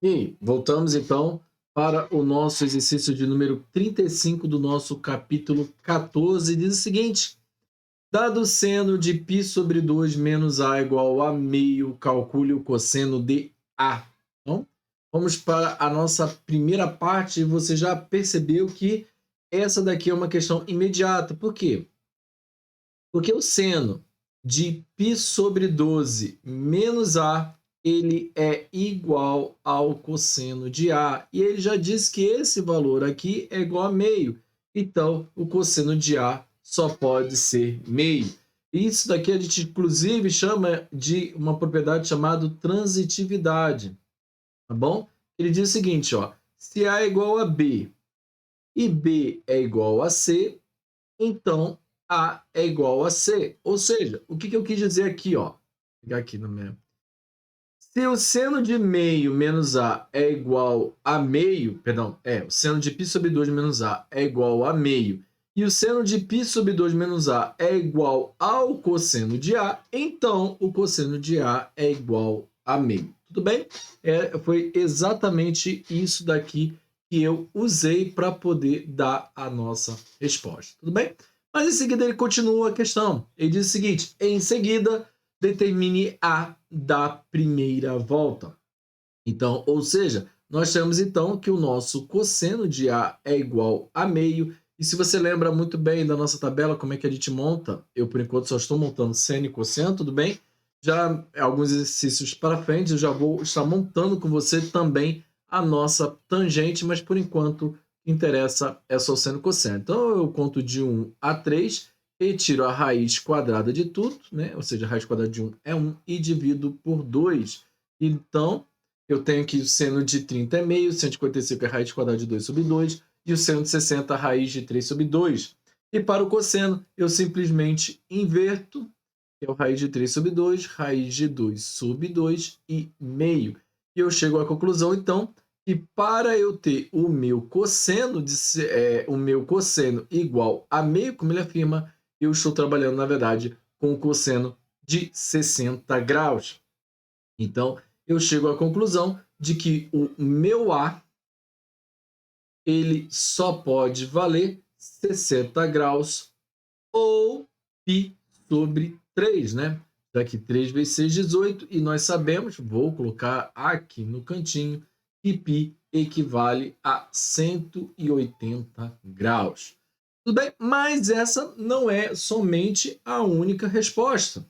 E voltamos então para o nosso exercício de número 35 do nosso capítulo 14. Diz o seguinte: dado o seno de π sobre 2 menos a igual a meio, calcule o cosseno de A. Então, vamos para a nossa primeira parte. Você já percebeu que essa daqui é uma questão imediata. Por quê? Porque o seno de π sobre 12 menos A, ele é igual ao cosseno de A. E ele já disse que esse valor aqui é igual a meio. Então, o cosseno de A só pode ser meio. Isso daqui a gente, inclusive, chama de uma propriedade chamada transitividade. Tá bom? Ele diz o seguinte, ó, se A é igual a B e B é igual a C, então A é igual a C. Ou seja, o que eu quis dizer aqui, ó? Vou pegar aqui no meu. Se o seno de meio menos A é igual a meio, perdão, o seno de π sobre 2 menos A é igual a meio, e o seno de π sobre 2 menos A é igual ao cosseno de A, então o cosseno de A é igual a meio. Tudo bem? Foi exatamente isso daqui que eu usei para poder dar a nossa resposta. Tudo bem? Mas em seguida ele continua a questão. Ele diz o seguinte: em seguida, determine A da primeira volta. Então, ou seja, nós temos então que o nosso cosseno de A é igual a meio. E se você lembra muito bem da nossa tabela, como é que a gente monta, eu por enquanto só estou montando seno e cosseno, tudo bem? Já alguns exercícios para frente, eu já vou estar montando com você também a nossa tangente, mas por enquanto interessa é só o seno e cosseno. Então eu conto de 1 a 3, retiro a raiz quadrada de tudo, né? Ou seja, a raiz quadrada de 1 é 1 e divido por 2. Então, eu tenho que o seno de 30 é meio, 155 é raiz quadrada de 2 sobre 2, e o seno de 60 é raiz de 3 sobre 2. E para o cosseno, eu simplesmente inverto, que é o raiz de 3 sobre 2, raiz de 2 sobre 2 e meio. E eu chego à conclusão, então, que para eu ter o meu cosseno, o meu cosseno igual a meio, como ele afirma, eu estou trabalhando, na verdade, com o cosseno de 60 graus. Então, eu chego à conclusão de que o meu A ele só pode valer 60 graus ou π sobre 3, né? Já que 3 vezes 6, 18, e nós sabemos, vou colocar aqui no cantinho, que π equivale a 180 graus. Tudo bem? Mas essa não é somente a única resposta.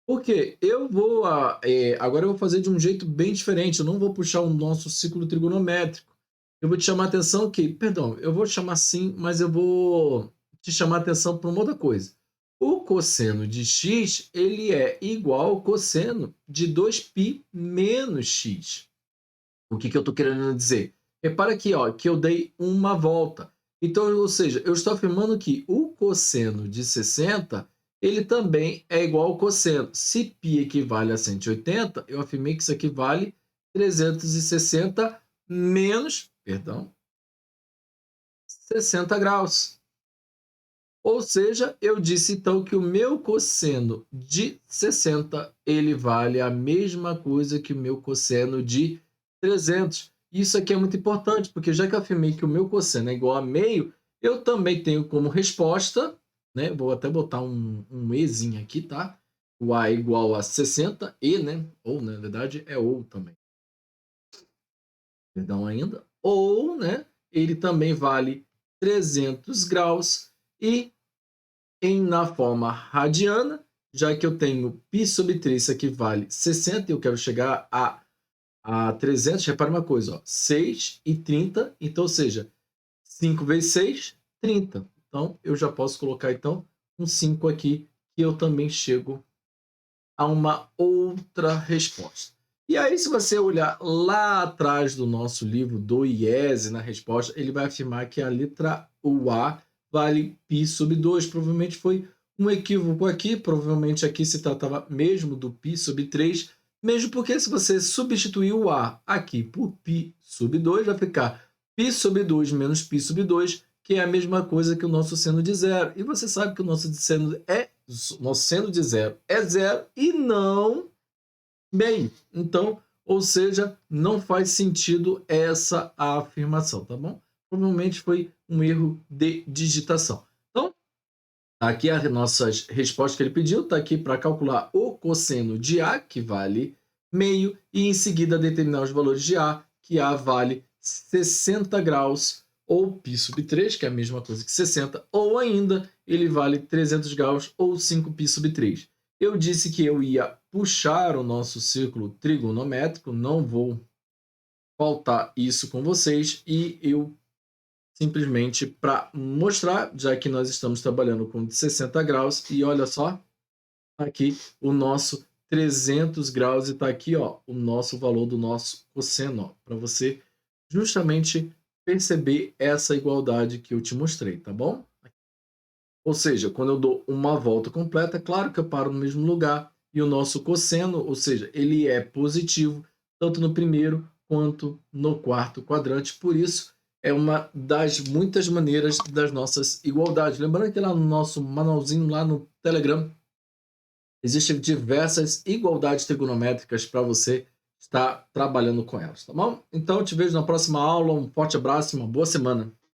Porque eu vou agora eu vou fazer de um jeito bem diferente, eu não vou puxar o nosso ciclo trigonométrico. Eu vou te chamar a atenção que, perdão, eu vou te chamar sim, mas eu vou te chamar a atenção para uma outra coisa. O cosseno de x, ele é igual ao cosseno de 2π menos x. O que eu estou querendo dizer? Repara aqui, ó, que eu dei uma volta. Então, ou seja, eu estou afirmando que o cosseno de 60 ele também é igual ao cosseno. Se π equivale a 180, eu afirmei que isso aqui vale 360 menos, perdão, 60 graus. Ou seja, eu disse então que o meu cosseno de 60 ele vale a mesma coisa que o meu cosseno de 300. Isso aqui é muito importante, porque já que eu afirmei que o meu cosseno é igual a meio, eu também tenho como resposta, né? Vou até botar um ezinho aqui, tá? O A é igual a 60, e, né? Ou, na verdade, é ou também. Perdão ainda. Ou, né? Ele também vale 300 graus e na forma radiana, já que eu tenho π sobre 3, isso aqui vale 60, e eu quero chegar a 300, repare uma coisa, ó, 6 e 30, então, ou seja, 5 vezes 6, 30. Então, eu já posso colocar, então, um 5 aqui, que eu também chego a uma outra resposta. E aí, se você olhar lá atrás do nosso livro do IESE, na resposta, ele vai afirmar que a letra o A vale π sobre 2. Provavelmente foi um equívoco aqui, provavelmente aqui se tratava mesmo do π sobre 3, mesmo porque se você substituir o A aqui por π sobre 2, vai ficar π sobre 2 menos π sobre 2, que é a mesma coisa que o nosso seno de zero. E você sabe que o nosso seno de zero é zero e não meio. Então, Ou seja, não faz sentido essa afirmação, tá bom? Provavelmente foi um erro de digitação. Então, aqui a nossa resposta que ele pediu está aqui para calcular o cosseno de A, que vale meio, e em seguida determinar os valores de A, que A vale 60 graus, ou π sub 3, que é a mesma coisa que 60, ou ainda ele vale 300 graus, ou 5π sub 3. Eu disse que eu ia puxar o nosso círculo trigonométrico, não vou faltar isso com vocês, e eu simplesmente para mostrar, já que nós estamos trabalhando com 60 graus, e olha só, aqui o nosso 300 graus, e está aqui ó, o nosso valor do nosso cosseno, para você justamente perceber essa igualdade que eu te mostrei, tá bom? Ou seja, quando eu dou uma volta completa, é claro que eu paro no mesmo lugar, e o nosso cosseno, ou seja, ele é positivo, tanto no primeiro quanto no quarto quadrante, por isso é uma das muitas maneiras das nossas igualdades. Lembrando que lá no nosso manualzinho, lá no Telegram, existem diversas igualdades trigonométricas para você estar trabalhando com elas, tá bom? Então, eu te vejo na próxima aula, um forte abraço e uma boa semana.